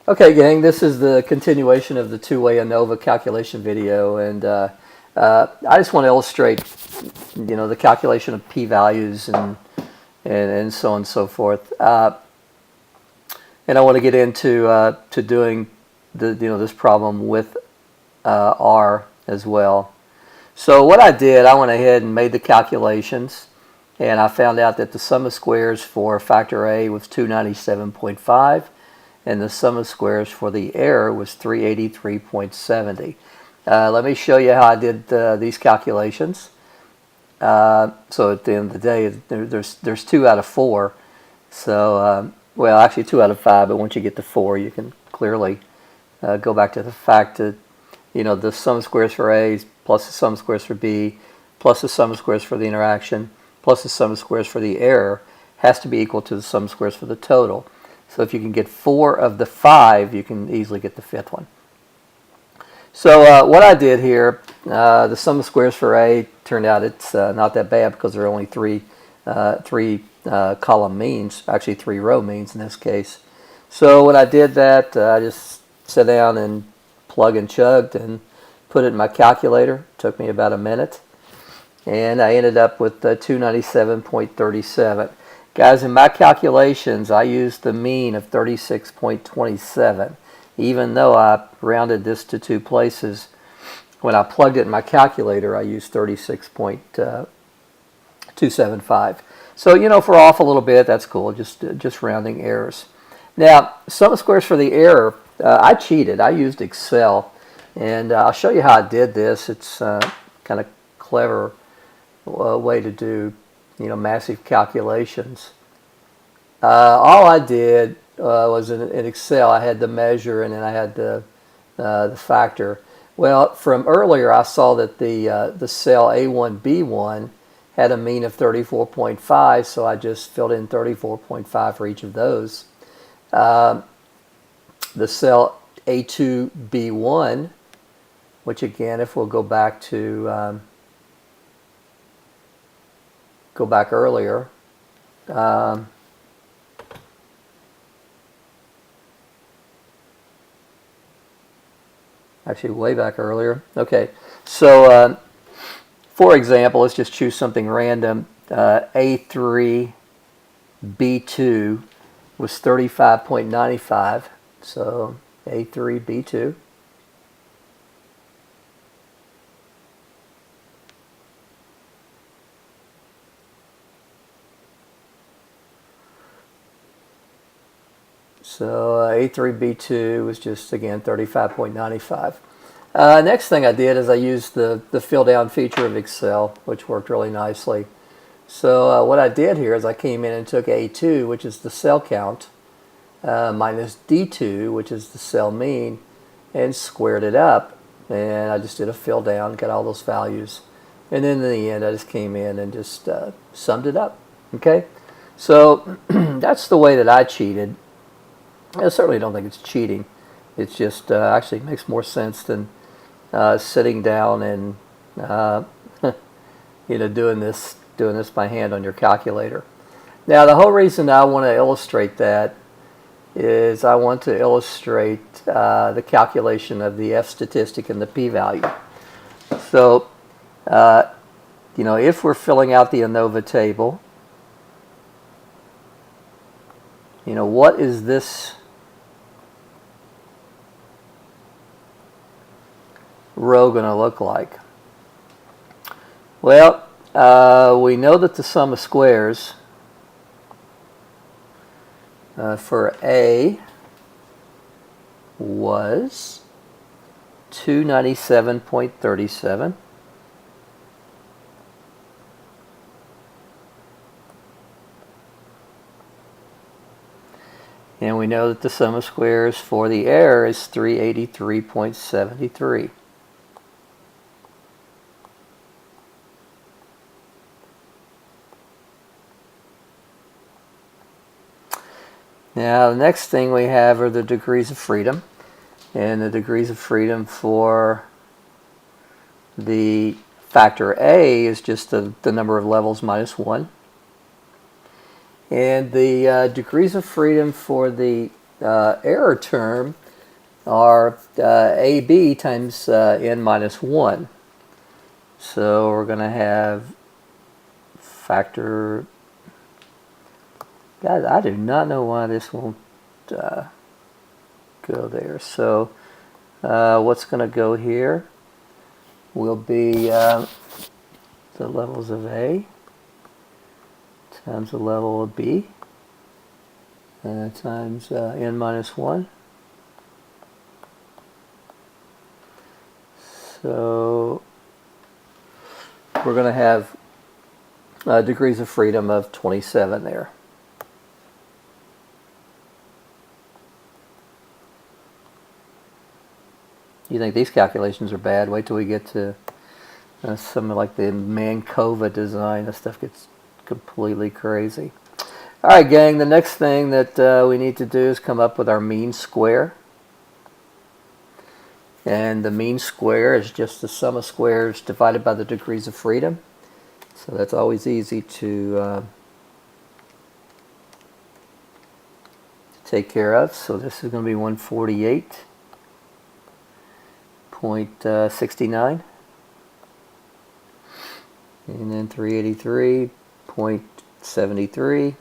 Okay, gang, this is the continuation of the two-way ANOVA calculation video, and I just want to illustrate, the calculation of p-values and so on and so forth. And I want to get into to doing this problem with R as well. So what I did, I went ahead and made the calculations, and I found out that the sum of squares for factor A was 297.5. and the sum of squares for the error was 383.70. Let me show you how I did these calculations. So at the end of the day, there's 2 out of 4. So, well, actually 2 out of 5, but once you get to 4, you can clearly go back to the fact that, the sum of squares for A plus the sum of squares for B plus the sum of squares for the interaction plus the sum of squares for the error has to be equal to the sum of squares for the total. So if you can get 4 of the 5, you can easily get the 5th one. So what I did here, the sum of squares for A turned out it's not that bad because there are only three column means, actually 3 row means in this case. So when I did that, I just sat down and plug and chugged and put it in my calculator. It took me about a minute. And I ended up with 297.37. Guys, in my calculations, I used the mean of 36.27. Even though I rounded this to 2 places, when I plugged it in my calculator, I used 36.275. So, if we're off a little bit, that's cool, just rounding errors. Now, sum of squares for the error, I cheated. I used Excel, and I'll show you how I did this. It's kind of clever way to do massive calculations. All I did was in Excel, I had the measure and then I had the factor. Well, from earlier, I saw that the cell A1B1 had a mean of 34.5, so I just filled in 34.5 for each of those. The cell A2B1, which again, if we'll go back to go back earlier. Actually, way back earlier. Okay, so for example, let's just choose something random. A3B2 was 35.95. So A3B2. So A3B2 was just, again, 35.95. Next thing I did is I used the fill down feature of Excel, which worked really nicely. So what I did here is I came in and took A2, which is the cell count, minus D2, which is the cell mean, and squared it up. And I just did a fill down, got all those values. And then in the end, I just came in and just summed it up. Okay? So that's the way that I cheated. I certainly don't think it's cheating. It's just actually makes more sense than sitting down and doing this by hand on your calculator. Now the whole reason I want to illustrate that is I want to illustrate the calculation of the Fstatistic and the p-value. So if we're filling out the ANOVA table, what is this row going to look like? Well, we know that the sum of squares for A was 297.37. And we know that the sum of squares for the error is 383.73. Now the next thing we have are the degrees of freedom. And the degrees of freedom for the factor A is just the number of levels minus 1. And the degrees of freedom for the error term are AB times n minus 1. So we're going to have factor. Guys, I do not know why this won't go there. So what's going to go here will be the levels of A times the level of B times n minus 1. So we're going to have degrees of freedom of 27 there. You think these calculations are bad? Wait till we get to something like the Mankova design. This stuff gets completely crazy. All right, gang, the next thing that we need to do is come up with our mean square. And the mean square is just the sum of squares divided by the degrees of freedom. So that's always easy to take care of. So this is going to be 148.69. And then 383.73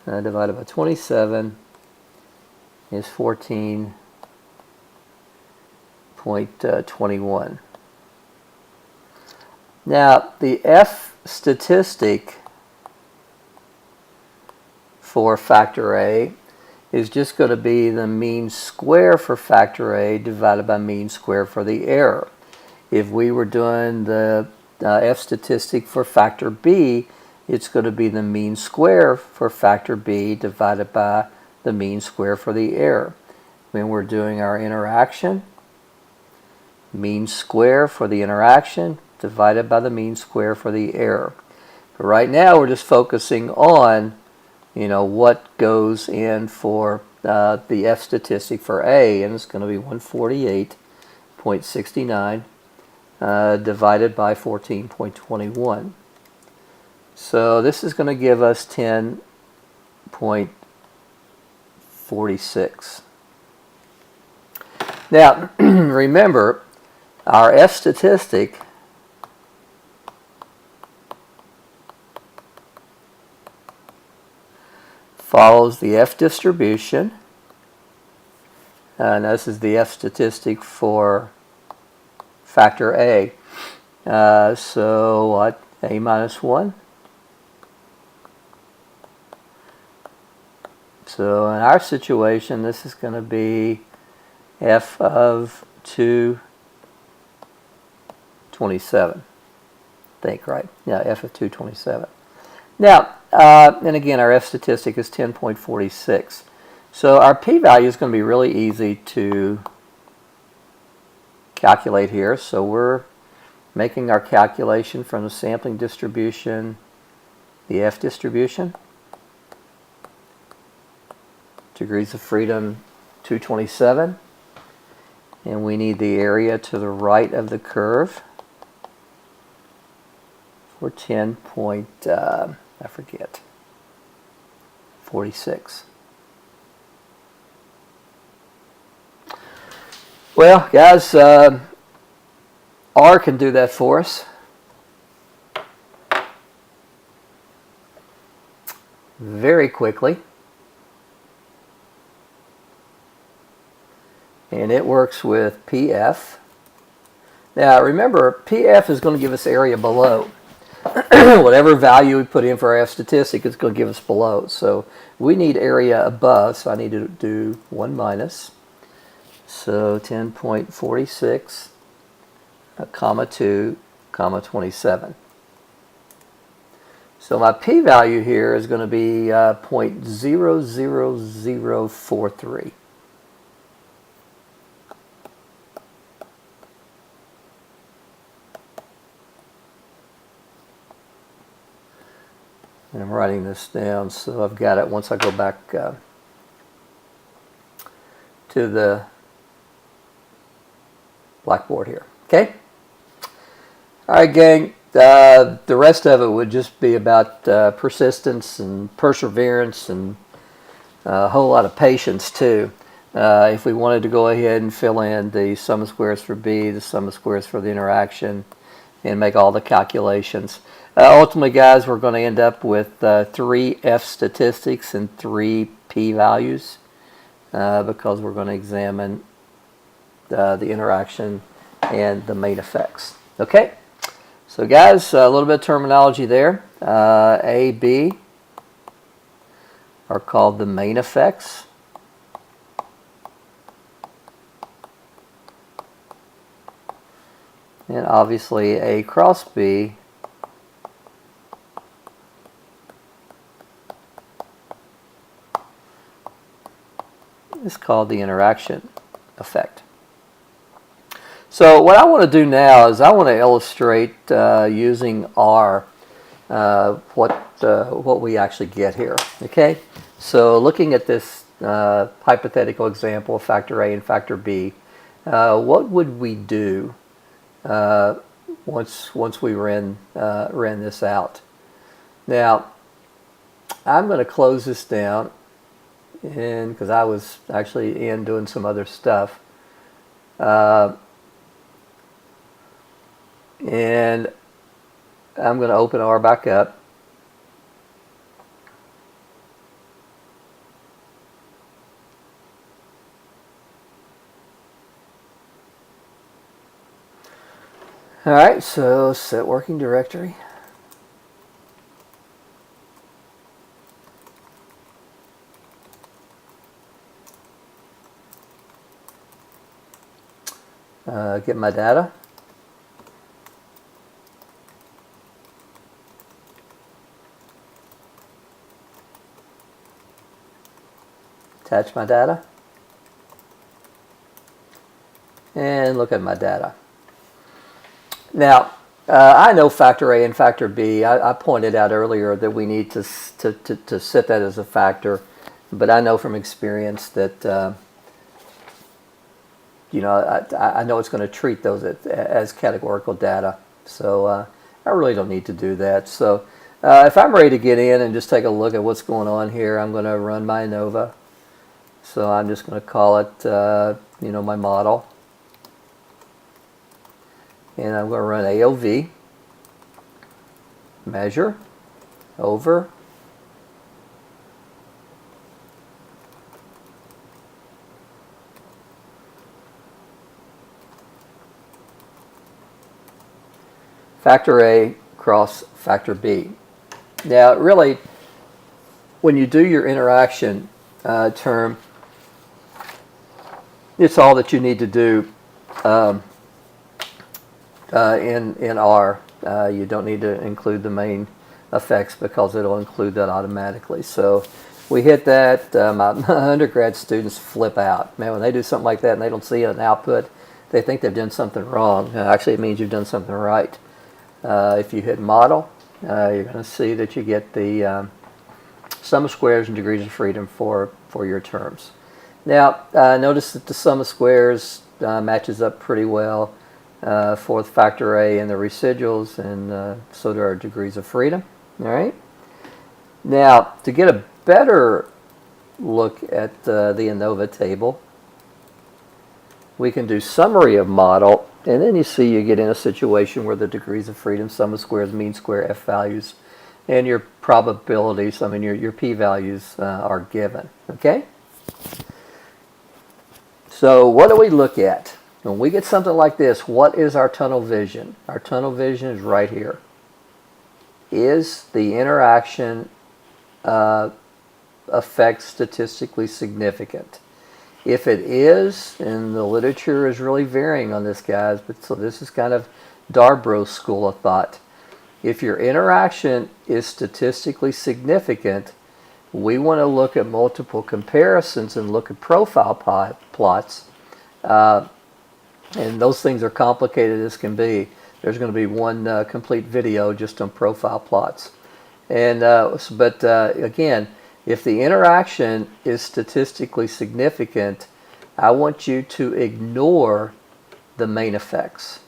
divided by 27 is 14.21. Now, the F statistic for factor A is just going to be the mean square for factor A divided by mean square for the error. If we were doing the F statistic for factor B, it's going to be the mean square for factor B divided by the mean square for the error. When we're doing our interaction, mean square for the interaction divided by the mean square for the error. But right now we're just focusing on, you know, what goes in for the F statistic for A, and it's going to be 148.69 divided by 14.21. So this is going to give us 10.46. Now, remember, our F statistic follows the F distribution, and this is the F statistic for factor A. So what? A minus 1. So in our situation, this is going to be F of 227. I think, right? Yeah, F of 227. Now, and again, our F statistic is 10.46. So our p-value is going to be really easy to calculate here. So we're making our calculation from the sampling distribution, the F distribution, degrees of freedom 227, and we need the area to the right of the curve for 46. Well, guys, R can do that for us. Very quickly. And it works with PF. Now remember, PF is going to give us area below. Whatever value we put in for our F statistic, it's going to give us below. So we need area above, so I need to do 1 minus. So 10.46, comma 2, comma 27. So my p-value here is going to be 0.00043. And I'm writing this down so I've got it once I go back to the blackboard here. Okay? All right, gang. The rest of it would just be about persistence and perseverance and a whole lot of patience too. If we wanted to go ahead and fill in the sum of squares for B, the sum of squares for the interaction, and make all the calculations. Ultimately, guys, we're going to end up with 3 F statistics and 3 P values because we're going to examine the interaction and the main effects. Okay, so guys, a little bit of terminology there. A, B are called the main effects. And obviously A cross B is called the interaction effect. So what I want to do now is I want to illustrate using R what we actually get here. Okay, so looking at this hypothetical example of factor A and factor B, what would we do once we ran this out? Now I'm going to close this down, and because I was actually in doing some other stuff, and I'm going to open R back up. All right, so set working directory. Get my data. Attach my data. And look at my data. Now, I know factor A and factor B. I pointed out earlier that we need to set that as a factor, but I know from experience that you know, I know it's going to treat those as categorical data, so I really don't need to do that. So if I'm ready to get in and just take a look at what's going on here, I'm going to run my ANOVA. So I'm just going to call it, you know, my model. And I'm going to run AOV, measure, over, factor A cross factor B. Now, really, when you do your interaction term, it's all that you need to do in R. You don't need to include the main effects because it'll include that automatically. So we hit that. My undergrad students flip out. Man, when they do something like that and they don't see an output, they think they've done something wrong. Actually, it means you've done something right. If you hit model, you're going to see that you get the sum of squares and degrees of freedom for your terms. Now, notice that the sum of squares matches up pretty well for the factor A and the residuals, and so do our degrees of freedom. All right. Now, to get a better look at the ANOVA table, we can do summary of model, and then you see you get in a situation where the degrees of freedom, sum of squares, mean square, F values, and your probabilities, I mean your p-values are given. Okay? So what do we look at? When we get something like this, what is our tunnel vision? Our tunnel vision is right here. Is the interaction effect statistically significant? If it is, and the literature is really varying on this, guys, but so this is kind of Darbo's school of thought. If your interaction is statistically significant, we want to look at multiple comparisons and look at profile plots. And those things are complicated as can be. There's going to be one complete video just on profile plots. And again, if the interaction is statistically significant, I want you to ignore the main effects.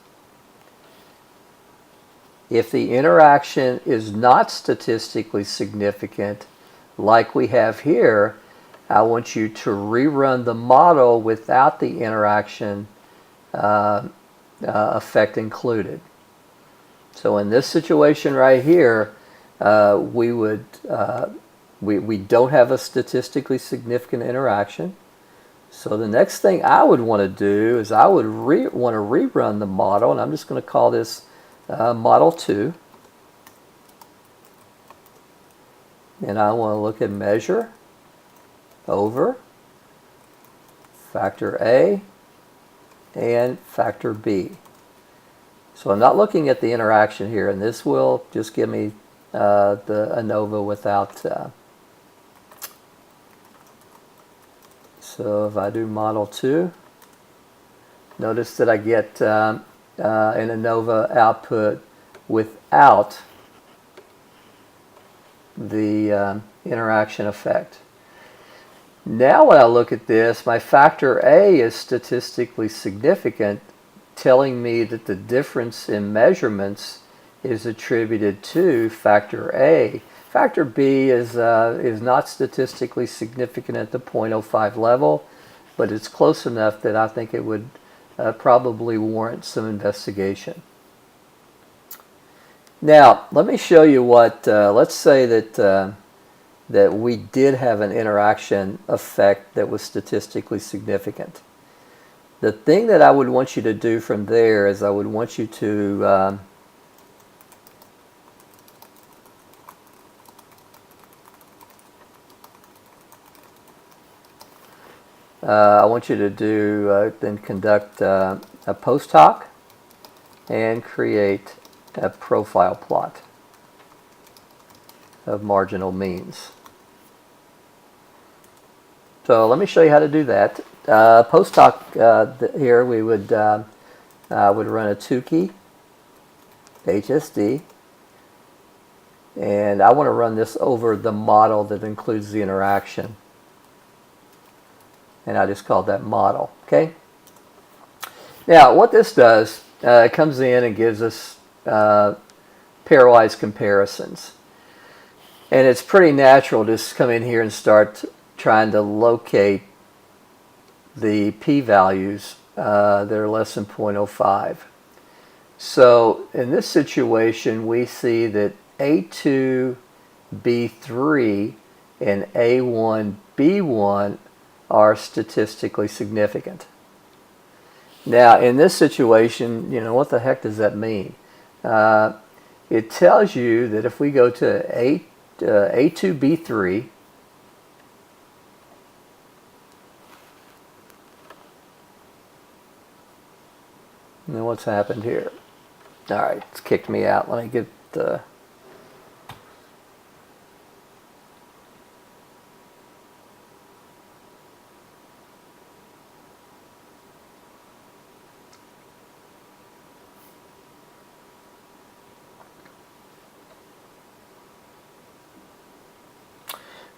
If the interaction is not statistically significant, like we have here, I want you to rerun the model without the interaction effect included. So in this situation right here, we don't have a statistically significant interaction. So the next thing I would want to do is I would want to rerun the model, and I'm just going to call this model 2. And I want to look at measure over factor A and factor B. So I'm not looking at the interaction here, and this will just give me the ANOVA without. So if I do model 2, notice that I get an ANOVA output without the interaction effect. Now when I look at this, my factor A is statistically significant, telling me that the difference in measurements is attributed to factor A. Factor B is not statistically significant at the 0.05 level, but it's close enough that I think it would probably warrant some investigation. Now, let me show you what, let's say that we did have an interaction effect that was statistically significant. The thing that I would want you to do from there is I would want you to then conduct a post hoc and create a profile plot of marginal means. So let me show you how to do that. Post hoc here we would run a Tukey HSD, and I want to run this over the model that includes the interaction, and I just called that model. Okay. Now what this does, it comes in and gives us pairwise comparisons, and it's pretty natural to just come in here and start trying to locate the p-values that are less than 0.05. So in this situation we see that A2B3 and A1B1 are statistically significant. Now in this situation, you know, what the heck does that mean? It tells you that if we go to A2B3, and then what's happened here? All right, it's kicked me out. Let me get the...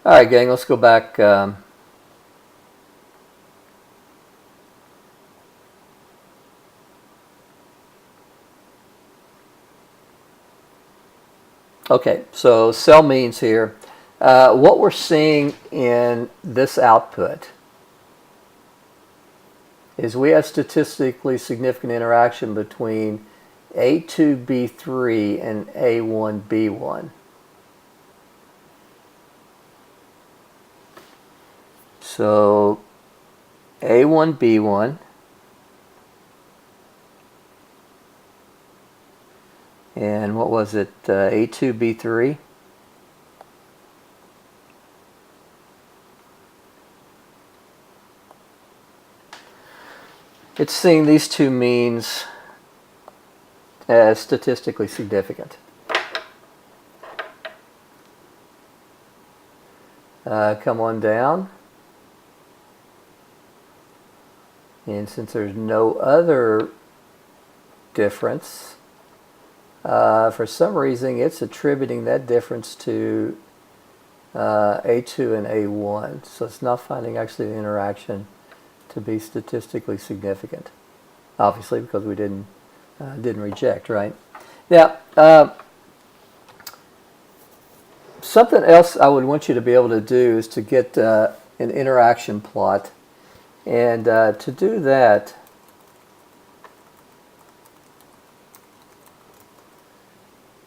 All right, gang, let's go back. Okay, so cell means here. What we're seeing in this output is we have statistically significant interaction between A2B3 and A1B1. So A1B1 and what was it, A2B3? It's seeing these two means as statistically significant. Come on down. And since there's no other difference, for some reason it's attributing that difference to A2 and A1. So it's not finding actually the interaction to be statistically significant. Obviously because we didn't reject, right? Now, something else I would want you to be able to do is to get an interaction plot. And to do that,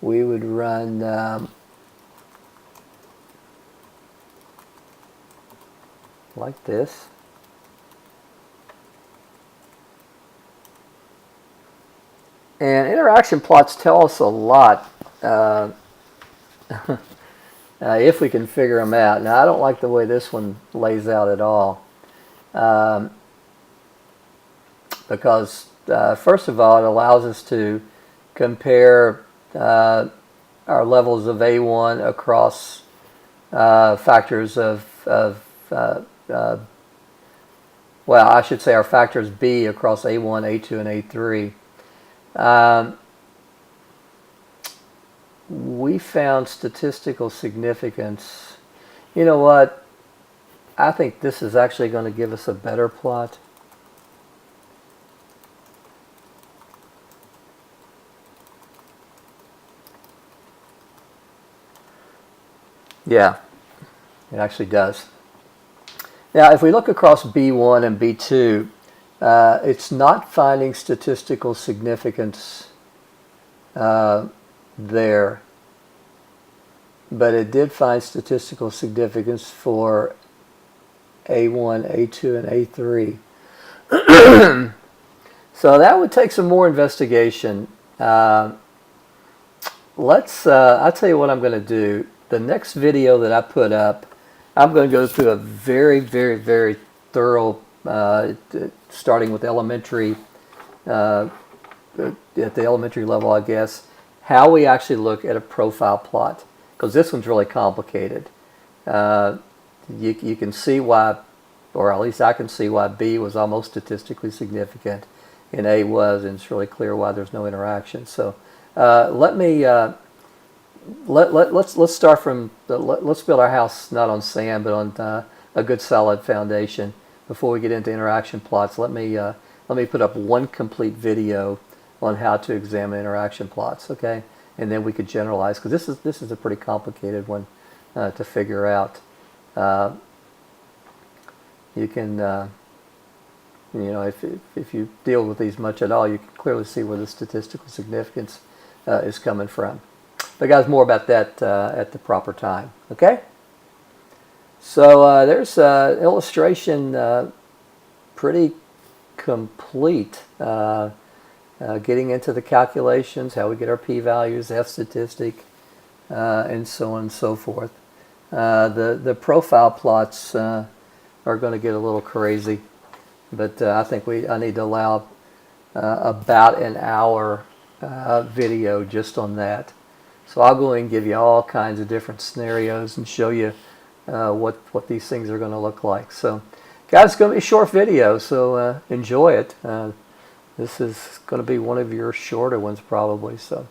we would run like this. And interaction plots tell us a lot if we can figure them out. Now, I don't like the way this one lays out at all. Because, first of all, it allows us to compare our levels of A1 across factors of well, I should say our factors B across A1, A2, and A3. We found statistical significance. You know what? I think this is actually going to give us a better plot. Yeah, it actually does. Now, if we look across B1 and B2, it's not finding statistical significance there, but it did find statistical significance for A1, A2, and A3. So that would take some more investigation. I'll tell you what I'm going to do. The next video that I put up, I'm going to go through a very, very, very thorough, starting with elementary, at the elementary level, I guess, how we actually look at a profile plot. Because this one's really complicated. You can see why, or at least I can see why B was almost statistically significant and A was, and it's really clear why there's no interaction. So let's start from let's build our house not on sand but on a good solid foundation. Before we get into interaction plots, let me put up one complete video on how to examine interaction plots, okay? And then we could generalize, because this is a pretty complicated one to figure out. You can you know, if you deal with these much at all, you can clearly see where the statistical significance is coming from. But guys, more about that at the proper time. Okay? So there's illustration pretty complete. Getting into the calculations, how we get our p-values, F-statistic, and so on and so forth. The profile plots are going to get a little crazy, but I think I need to allow about an hour video just on that. So I'll go and give you all kinds of different scenarios and show you what these things are going to look like. So guys, it's going to be a short video, so enjoy it. This is going to be one of your shorter ones probably. So.